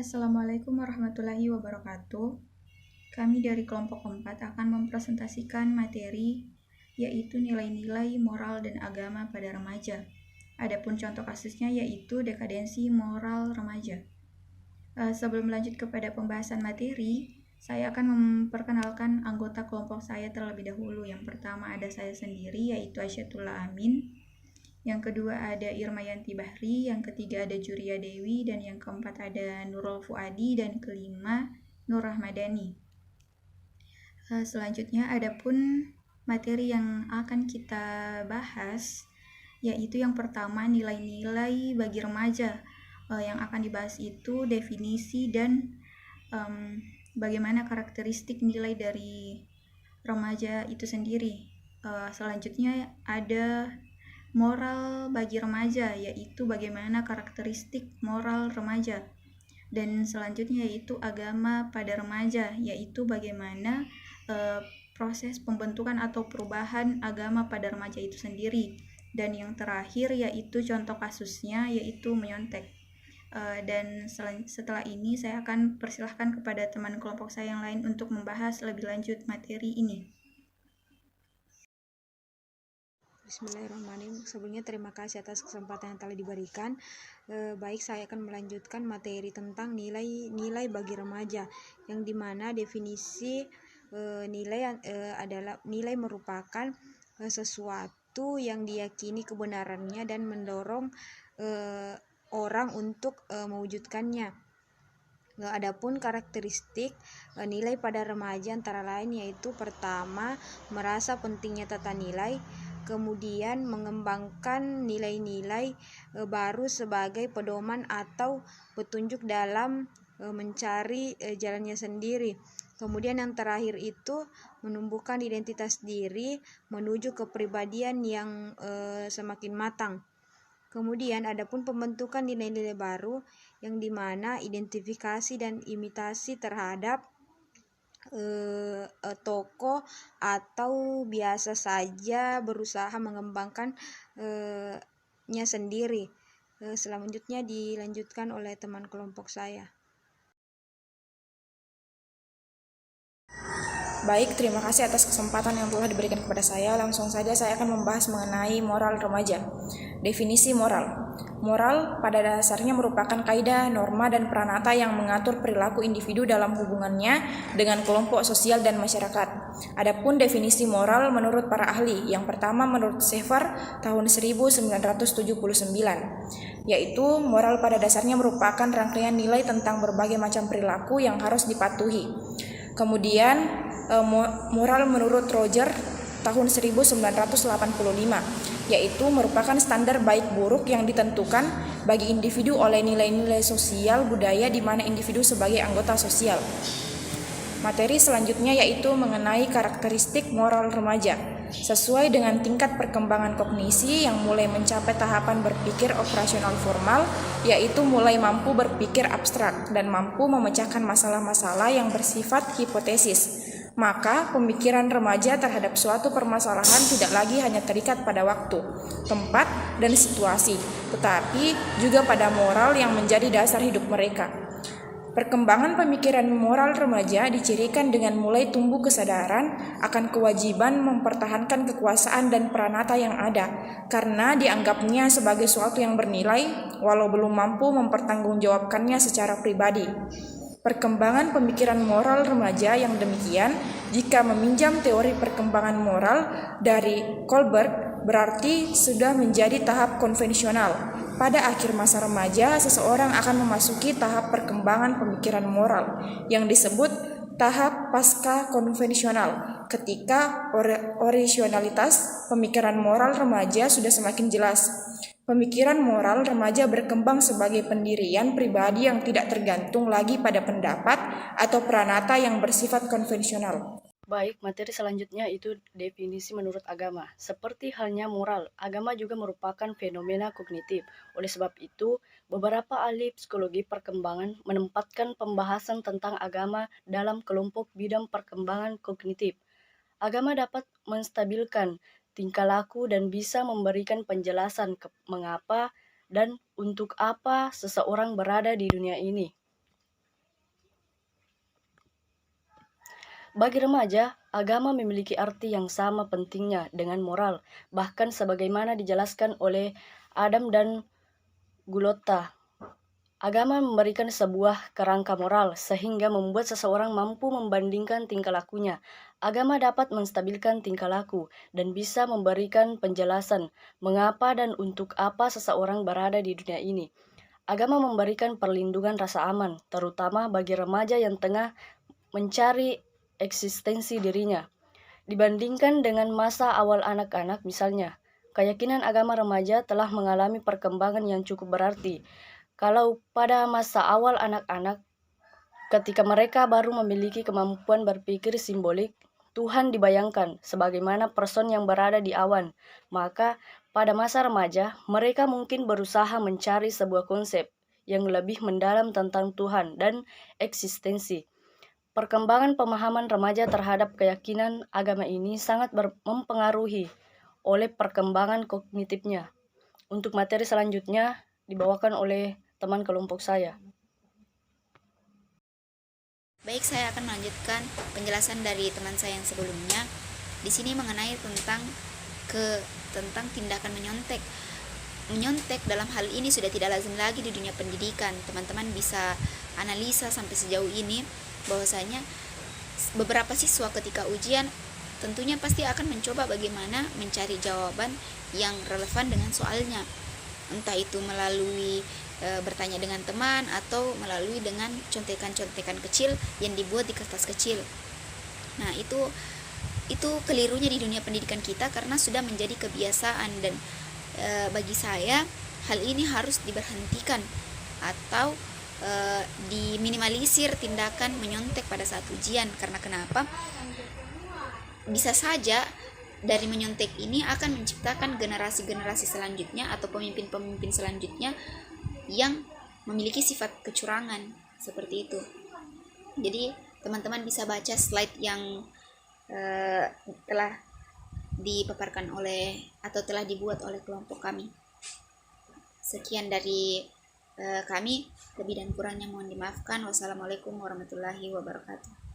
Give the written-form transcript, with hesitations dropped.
Assalamualaikum warahmatullahi wabarakatuh. Kami dari kelompok 4 akan mempresentasikan materi yaitu nilai-nilai moral dan agama pada remaja. Adapun contoh kasusnya yaitu dekadensi moral remaja. Sebelum lanjut kepada pembahasan materi, saya akan memperkenalkan anggota kelompok saya terlebih dahulu. Yang pertama ada saya sendiri yaitu Aisyatullah Amin. Yang kedua ada Irmayanti Bahri, yang ketiga ada Juria Dewi, dan yang keempat ada Nurul Fuadi, dan kelima Nur Rahmadani. Selanjutnya adapun materi yang akan kita bahas yaitu yang pertama nilai-nilai bagi remaja. Yang akan dibahas itu definisi dan bagaimana karakteristik nilai dari remaja itu sendiri. Selanjutnya ada moral bagi remaja, yaitu bagaimana karakteristik moral remaja. Dan selanjutnya yaitu agama pada remaja, yaitu bagaimana proses pembentukan atau perubahan agama pada remaja itu sendiri. Dan yang terakhir yaitu contoh kasusnya, yaitu menyontek. Dan setelah ini saya akan persilahkan kepada teman kelompok saya yang lain untuk membahas lebih lanjut materi ini. Bismillahirrahmanirrahim. Sebelumnya terima kasih atas kesempatan yang telah diberikan. Baik, saya akan melanjutkan materi tentang nilai bagi remaja, yang dimana definisi nilai adalah nilai merupakan sesuatu yang diyakini kebenarannya dan mendorong orang untuk mewujudkannya. Adapun karakteristik nilai pada remaja antara lain yaitu pertama, merasa pentingnya tata nilai, kemudian mengembangkan nilai-nilai baru sebagai pedoman atau petunjuk dalam mencari jalannya sendiri. Kemudian yang terakhir itu menumbuhkan identitas diri menuju kepribadian yang semakin matang. Kemudian adapun pembentukan nilai-nilai baru yang dimana identifikasi dan imitasi terhadap tokoh atau biasa saja berusaha mengembangkan nya sendiri. Selanjutnya dilanjutkan oleh teman kelompok saya. Baik, terima kasih atas kesempatan yang telah diberikan kepada saya. Langsung saja saya akan membahas mengenai moral remaja. Definisi moral. Moral pada dasarnya merupakan kaidah, norma, dan pranata yang mengatur perilaku individu dalam hubungannya dengan kelompok sosial dan masyarakat. Adapun definisi moral menurut para ahli, yang pertama menurut Sefer tahun 1979, yaitu moral pada dasarnya merupakan rangkaian nilai tentang berbagai macam perilaku yang harus dipatuhi. Kemudian moral menurut Roger tahun 1985, yaitu merupakan standar baik buruk yang ditentukan bagi individu oleh nilai-nilai sosial budaya di mana individu sebagai anggota sosial. Materi selanjutnya yaitu mengenai karakteristik moral remaja. Sesuai dengan tingkat perkembangan kognisi yang mulai mencapai tahapan berpikir operasional formal, yaitu mulai mampu berpikir abstrak dan mampu memecahkan masalah-masalah yang bersifat hipotesis. Maka pemikiran remaja terhadap suatu permasalahan tidak lagi hanya terikat pada waktu, tempat, dan situasi, tetapi juga pada moral yang menjadi dasar hidup mereka. Perkembangan pemikiran moral remaja dicirikan dengan mulai tumbuh kesadaran akan kewajiban mempertahankan kekuasaan dan peranata yang ada, karena dianggapnya sebagai suatu yang bernilai, walau belum mampu mempertanggungjawabkannya secara pribadi. Perkembangan pemikiran moral remaja yang demikian, jika meminjam teori perkembangan moral dari Kohlberg, berarti sudah menjadi tahap konvensional. Pada akhir masa remaja, seseorang akan memasuki tahap perkembangan pemikiran moral yang disebut tahap pasca konvensional, ketika originalitas pemikiran moral remaja sudah semakin jelas. Pemikiran moral remaja berkembang sebagai pendirian pribadi yang tidak tergantung lagi pada pendapat atau pranata yang bersifat konvensional. Baik, materi selanjutnya itu definisi menurut agama. Seperti halnya moral, agama juga merupakan fenomena kognitif. Oleh sebab itu, beberapa ahli psikologi perkembangan menempatkan pembahasan tentang agama dalam kelompok bidang perkembangan kognitif. Agama dapat menstabilkan tingkah laku dan bisa memberikan penjelasan mengapa dan untuk apa seseorang berada di dunia ini. Bagi remaja, agama memiliki arti yang sama pentingnya dengan moral, bahkan sebagaimana dijelaskan oleh Adam dan Gulota. Agama memberikan sebuah kerangka moral sehingga membuat seseorang mampu membandingkan tingkah lakunya. Agama dapat menstabilkan tingkah laku dan bisa memberikan penjelasan mengapa dan untuk apa seseorang berada di dunia ini. Agama memberikan perlindungan rasa aman, terutama bagi remaja yang tengah mencari eksistensi dirinya. Dibandingkan dengan masa awal anak-anak misalnya, keyakinan agama remaja telah mengalami perkembangan yang cukup berarti. Kalau pada masa awal anak-anak, ketika mereka baru memiliki kemampuan berpikir simbolik, Tuhan dibayangkan sebagaimana person yang berada di awan. Maka pada masa remaja, mereka mungkin berusaha mencari sebuah konsep yang lebih mendalam tentang Tuhan dan eksistensi. Perkembangan pemahaman remaja terhadap keyakinan agama ini sangat mempengaruhi oleh perkembangan kognitifnya. Untuk materi selanjutnya dibawakan oleh teman kelompok saya. Baik, saya akan melanjutkan penjelasan dari teman saya yang sebelumnya. Di sini mengenai tentang tindakan menyontek. Menyontek dalam hal ini sudah tidak lazim lagi di dunia pendidikan. Teman-teman bisa analisa sampai sejauh ini bahwasanya beberapa siswa ketika ujian tentunya pasti akan mencoba bagaimana mencari jawaban yang relevan dengan soalnya. Entah itu melalui bertanya dengan teman atau melalui dengan contekan-contekan kecil yang dibuat di kertas kecil. Nah, itu kelirunya di dunia pendidikan kita karena sudah menjadi kebiasaan, dan bagi saya hal ini harus diberhentikan atau diminimalisir tindakan menyontek pada saat ujian. Karena kenapa? Bisa saja dari menyontek ini akan menciptakan generasi-generasi selanjutnya atau pemimpin-pemimpin selanjutnya yang memiliki sifat kecurangan seperti itu. Jadi teman-teman bisa baca slide yang telah dipaparkan oleh atau telah dibuat oleh kelompok kami. Sekian dari kami, lebih dan kurangnya mohon dimaafkan. Wassalamualaikum warahmatullahi wabarakatuh.